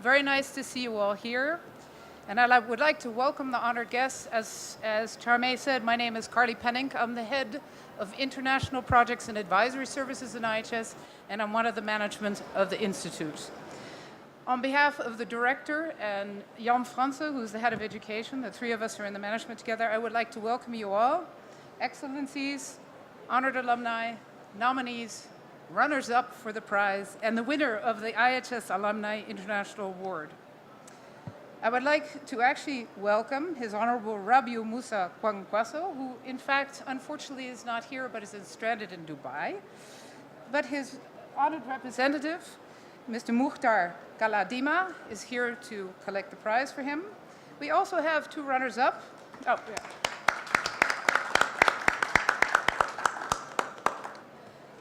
very nice to see you all here. And I would like to welcome the honored guests. As Charmaine said, my name is Carley Pennink. I'm the head of International Projects and Advisory Services in IHS, and I'm one of the management of the Institute. On behalf of the director and Jan Franse, who's the head of education, the three of us are in the management together, I would like to welcome you all, excellencies, honored alumni, nominees, runners-up for the prize, and the winner of the IHS Alumni International Award. I would like to actually welcome His Honorable Rabiu Musa Kwankwaso, who in fact, unfortunately is not here, but is stranded in Dubai. But his honored representative, Mr. Mukhtar Galadima, is here to collect the prize for him. We also have two runners-up. Oh, yeah.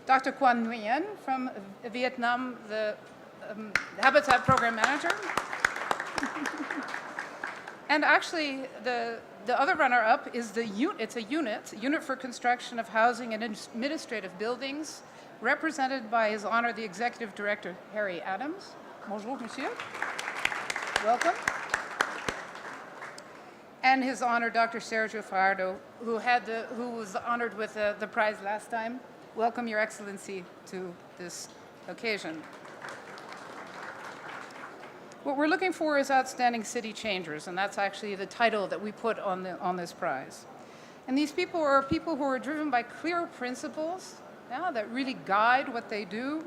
Dr. Nguyen from Vietnam, the Habitat Program Manager. And actually, the other runner-up is it's a unit for construction of housing and administrative buildings, represented by His Honor, the Executive Director, Harry Adams. Bonjour, monsieur. Welcome. And His Honor, Dr. Sergio Fajardo, who was honored with the prize last time. Welcome, Your Excellency, to this occasion. What we're looking for is outstanding city changers, and that's actually the title that we put on this prize. And these people are people who are driven by clear principles, that really guide what they do.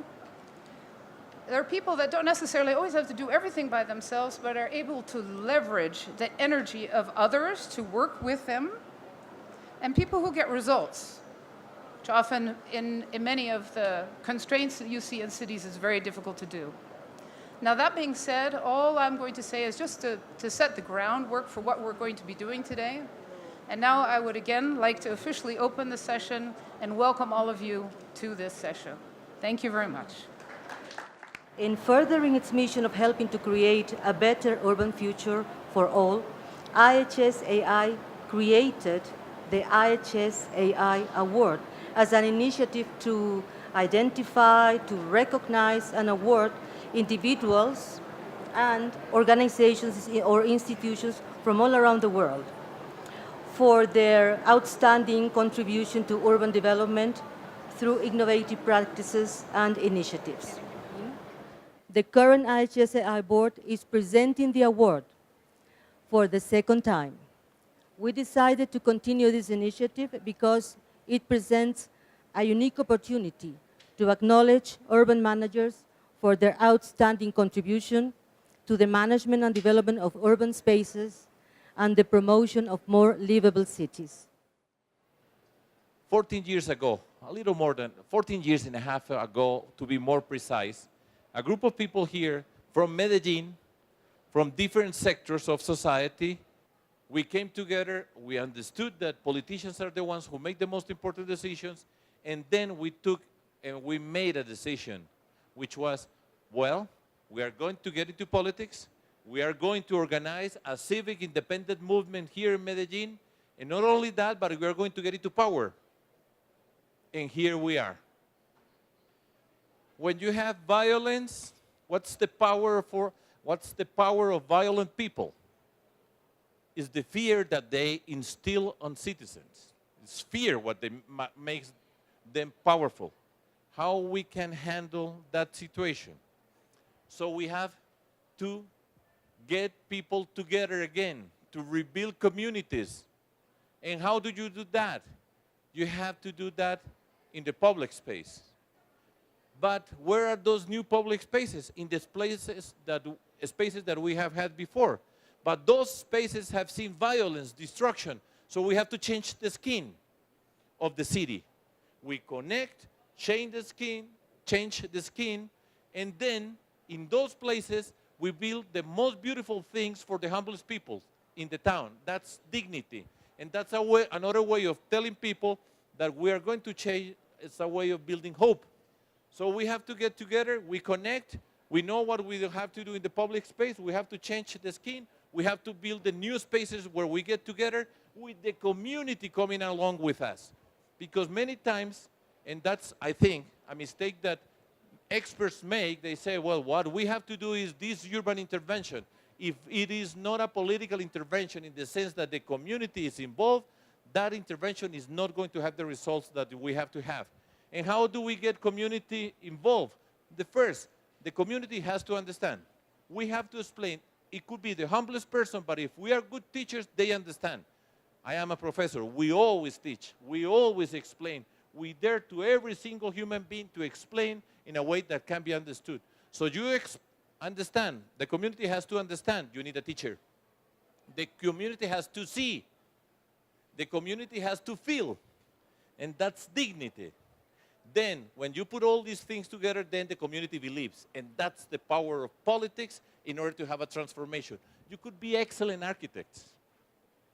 They're people that don't necessarily always have to do everything by themselves, but are able to leverage the energy of others to work with them, and people who get results, which often in many of the constraints that you see in cities is very difficult to do. Now, that being said, all I'm going to say is just to set the groundwork for what we're going to be doing today. And now I would again like to officially open the session and welcome all of you to this session. Thank you very much. In furthering its mission of helping to create a better urban future for all, IHS AI created the IHS AI Award as an initiative to identify, to recognize, and award individuals and organizations or institutions from all around the world for their outstanding contribution to urban development through innovative practices and initiatives. The current IHS AI board is presenting the award for the second time. We decided to continue this initiative because it presents a unique opportunity to acknowledge urban managers for their outstanding contribution to the management and development of urban spaces and the promotion of more livable cities. 14 years ago, a little more than 14 years and a half ago, to be more precise, a group of people here from Medellin, from different sectors of society, we came together, we understood that politicians are the ones who make the most important decisions, and then we took and we made a decision, which was, well, we are going to get into politics, we are going to organize a civic independent movement here in Medellin, and not only that, but we are going to get into power. And here we are. When you have violence, what's the power of violent people? It's the fear that they instill on citizens. It's fear what makes them powerful. How we can handle that situation. So we have to get people together again, to rebuild communities. And how do you do that? You have to do that in the public space. But where are those new public spaces? In the spaces that we have had before. But those spaces have seen violence, destruction. So we have to change the skin of the city. We connect, change the skin, and then in those places we build the most beautiful things for the humblest people in the town. That's dignity. And that's another way of telling people that we are going to change. It's a way of building hope. So we have to get together, we connect, we know what we have to do in the public space, we have to change the skin, we have to build the new spaces where we get together with the community coming along with us. Because many times, and that's, I think, a mistake that experts make, they say, well, what we have to do is this urban intervention. If it is not a political intervention in the sense that the community is involved, that intervention is not going to have the results that we have to have. And how do we get community involved? The community has to understand. We have to explain. It could be the humblest person, but if we are good teachers, they understand. I am a professor. We always teach. We always explain. We dare to every single human being to explain in a way that can be understood. So you understand. The community has to understand. You need a teacher. The community has to see. The community has to feel. And that's dignity. Then, when you put all these things together, then the community believes. And that's the power of politics in order to have a transformation. You could be excellent architects.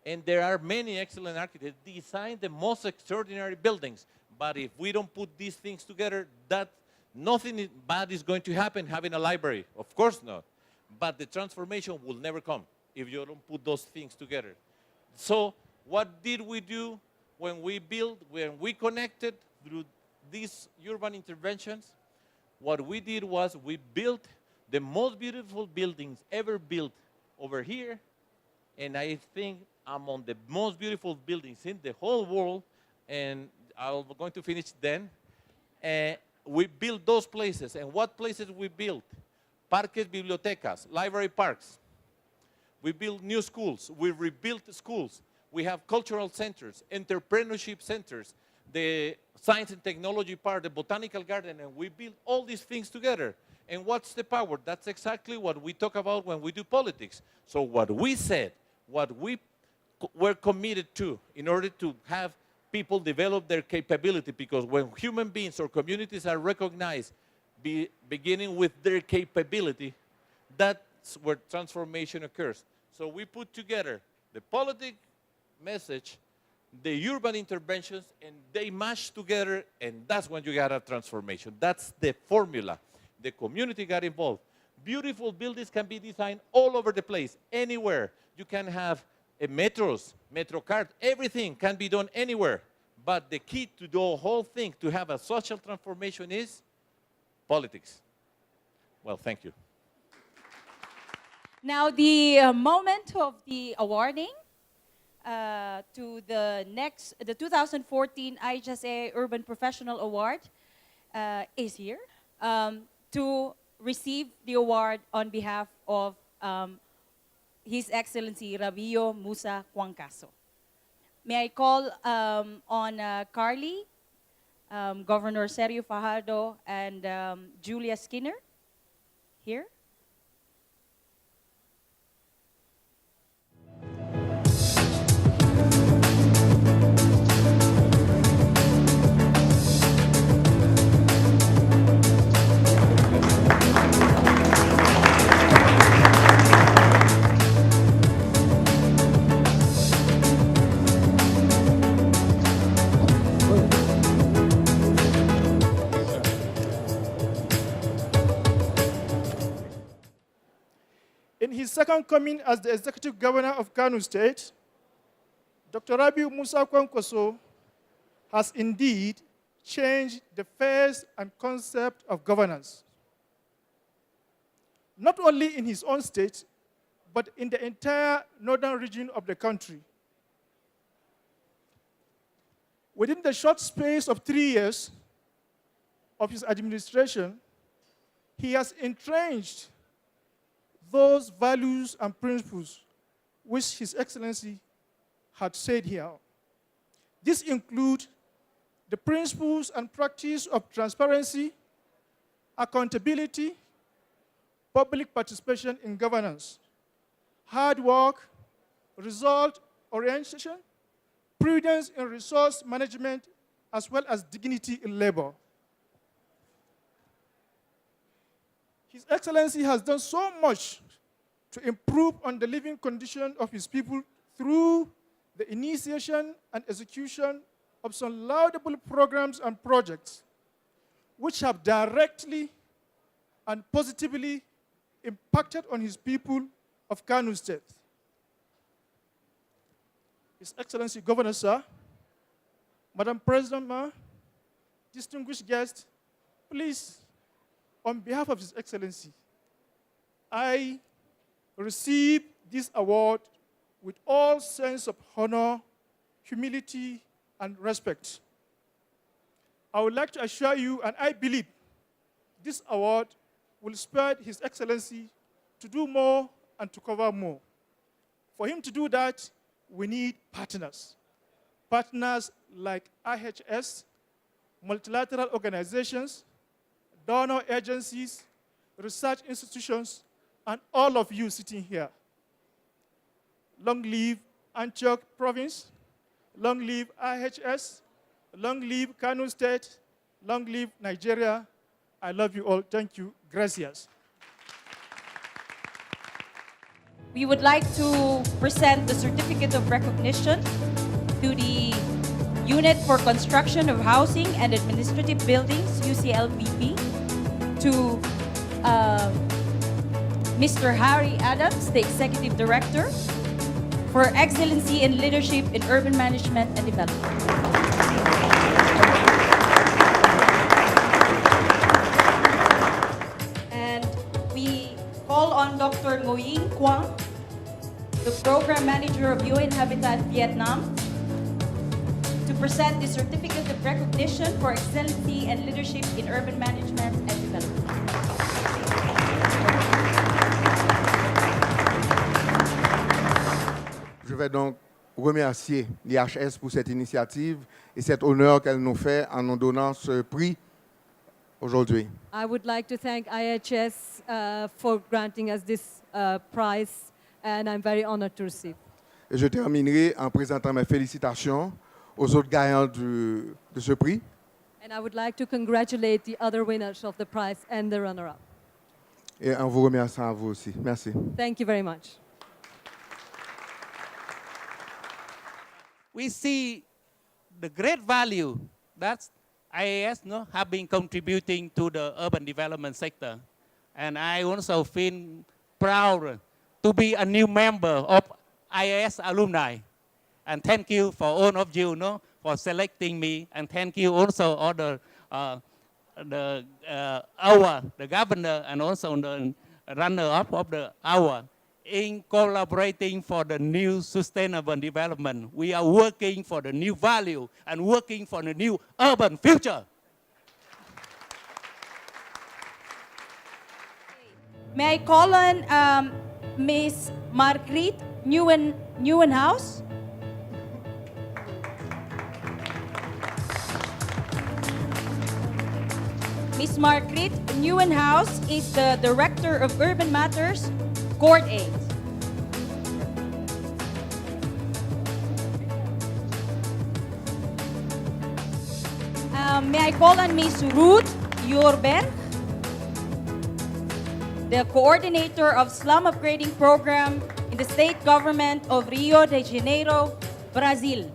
And there are many excellent architects design the most extraordinary buildings. But if we don't put these things together, nothing bad is going to happen having a library. Of course not. But the transformation will never come if you don't put those things together. So what did we do when we connected through these urban interventions? What we did was we built the most beautiful buildings ever built over here, and I think among the most beautiful buildings in the whole world, and I'm going to finish then. We built those places, and what places we built? Parques, bibliotecas, library parks. We built new schools, we rebuilt schools. We have cultural centers, entrepreneurship centers, the science and technology part, the botanical garden, and we build all these things together. And what's the power? That's exactly what we talk about when we do politics. So what we said, what we were committed to in order to have people develop their capability, because when human beings or communities are recognized beginning with their capability, that's where transformation occurs. So we put together the politics message, the urban interventions, and they mash together, and that's when you got a transformation. That's the formula. The community got involved. Beautiful buildings can be designed all over the place, anywhere. You can have metros, metro card, everything can be done anywhere. But the key to the whole thing, to have a social transformation, is politics. Well, thank you. Now the moment of the awarding to the 2014 IHS AI Urban Professional Award is here to receive the award on behalf of His Excellency Rabiu Musa Kwankwaso. May I call on Carley, Governor Sergio Fajardo, and Julia Skinner here. In his second coming as the Executive Governor of Kano State, Dr. Rabiu Musa Kwankwaso has indeed changed the face and concept of governance, not only in his own state, but in the entire northern region of the country. Within the short space of 3 years of his administration, he has entrenched those values and principles which His Excellency had said here. These include the principles and practice of transparency, accountability, public participation in governance, hard work, result orientation, prudence in resource management, as well as dignity in labor. His Excellency has done so much to improve on the living condition of his people through the initiation and execution of some laudable programs and projects which have directly and positively impacted on his people of Kano State. His Excellency Governor, sir, Madam President, ma, distinguished guests, please on behalf of His Excellency, I receive this award with all sense of honor, humility, and respect. I would like to assure you, and I believe, this award will spur His Excellency to do more and to cover more. For him to do that, we need partners. Partners like IHS, multilateral organizations, donor agencies, research institutions, and all of you sitting here. Long live Antioch province, long live IHS, long live Kano State, long live Nigeria. I love you all. Thank you. Gracias. We would like to present the Certificate of Recognition to the Unit for Construction of Housing and Administrative Buildings, UCLBP, to Mr. Harry Adams, the Executive Director, for Excellency in Leadership in Urban Management and Development. And we call on Dr. Nguyen Quang, the Program Manager of UN Habitat Vietnam, to present the Certificate of Recognition for Excellency and Leadership in Urban Management and Development. Je vais donc remercier l'IHS pour cette initiative et cet honneur qu'elle nous fait en nous donnant ce prix aujourd'hui. I would like to thank IHS for granting us this prize, and I'm very honored to receive. Et je terminerai en présentant mes félicitations aux autres gagnants de ce prix. And I would like to congratulate the other winners of the prize and the runner-up. Et en vous remerciant à vous aussi. Merci. Thank you very much. We see the great value that IAS have been contributing to the urban development sector. And I also feel proud to be a new member of IHS Alumni. And thank you for all of you for selecting me. And thank you also all the governor and also the runner-up of the hour in collaborating for the new sustainable development. We are working for the new value and working for the new urban future. May I call on Ms. Margriet Nieuwenhuis? Ms. Margriet Nieuwenhuis is the Director of Urban Matters, Cordaid. May I call on Ms. Ruth Jurberg, the Coordinator of Slum Upgrading Program in the State Government of Rio de Janeiro, Brazil.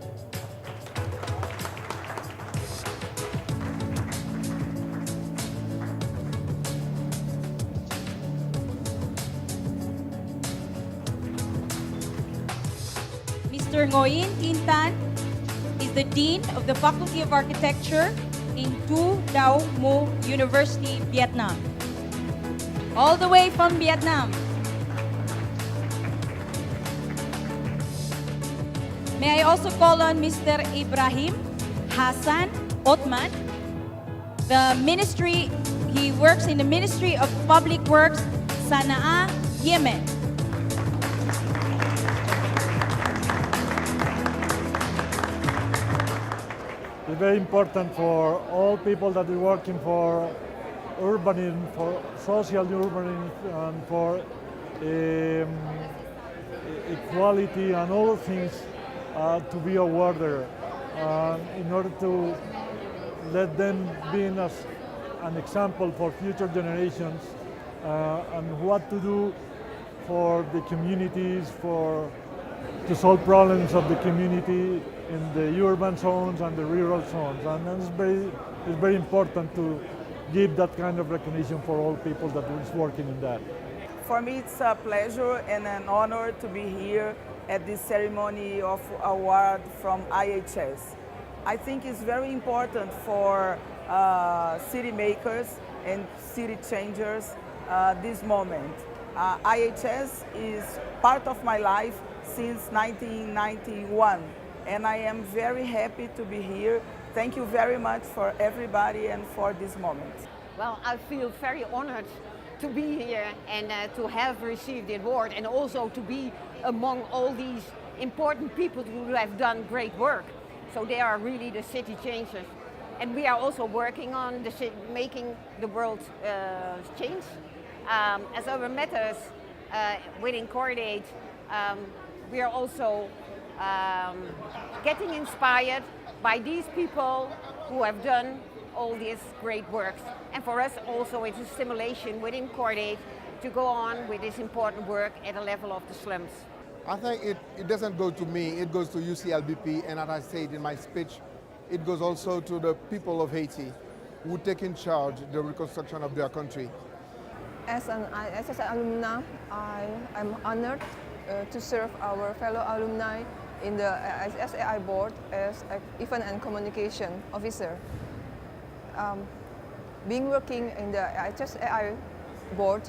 Mr. Nguyen Thanh is the Dean of the Faculty of Architecture in Tu Dao Mu University, Vietnam. All the way from Vietnam. May I also call on Mr. Ibrahim Hassan Othman, he works in the Ministry of Public Works, Sana'a, Yemen. It's very important for all people that are working for urbanism, for social urbanism, and for equality and all things to be awarded in order to let them be as an example for future generations and what to do for the communities, to solve problems of the community in the urban zones and the rural zones. And it's very important to give that kind of recognition for all people that is working in that. For me, it's a pleasure and an honor to be here at this ceremony of award from IHS. I think it's very important for city makers and city changers this moment. IHS is part of my life since 1991, and I am very happy to be here. Thank you very much for everybody and for this moment. Well, I feel very honored to be here and to have received the award, and also to be among all these important people who have done great work. So they are really the city changers. And we are also working on making the world change. As urban matters within Cordaid, we are also getting inspired by these people who have done all these great works. And for us also it's a stimulation within Cordaid to go on with this important work at the level of the slums. I think it doesn't go to me, it goes to UCLBP, and as I said in my speech, it goes also to the people of Haiti who take in charge the reconstruction of their country. As an IHS alumni, I am honored to serve our fellow alumni in the IHS AI board as an event and communication officer. Being working in the IHS AI board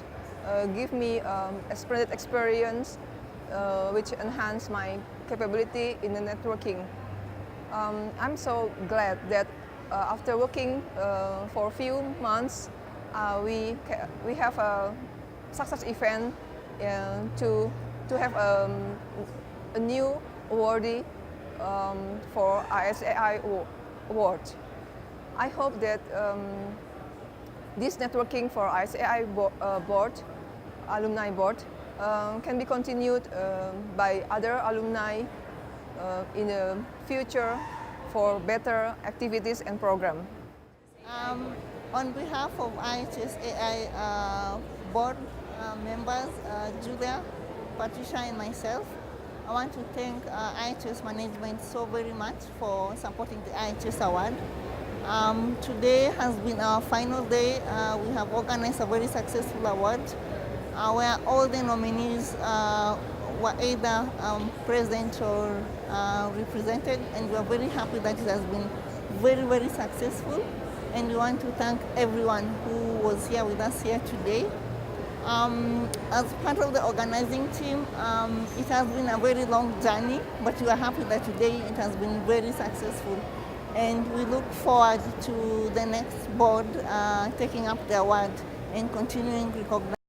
give me a splendid experience which enhance my capability in the networking. I'm so glad that after working for a few months, we have a success event to have a new awardee for IHS AI award. I hope that this networking for IHS AI board, alumni board, can be continued by other alumni in the future for better activities and programs. On behalf of IHS AI board members, Julia, Patricia and myself, I want to thank IHS management so very much for supporting the IHS award. Today has been our final day. We have organized a very successful award where all the nominees were either present or represented, and we are very happy that it has been very, very successful. And we want to thank everyone who was here with us here today. As part of the organizing team, it has been a very long journey, but we are happy that today it has been very successful. And we look forward to the next board taking up the award and continuing recognition.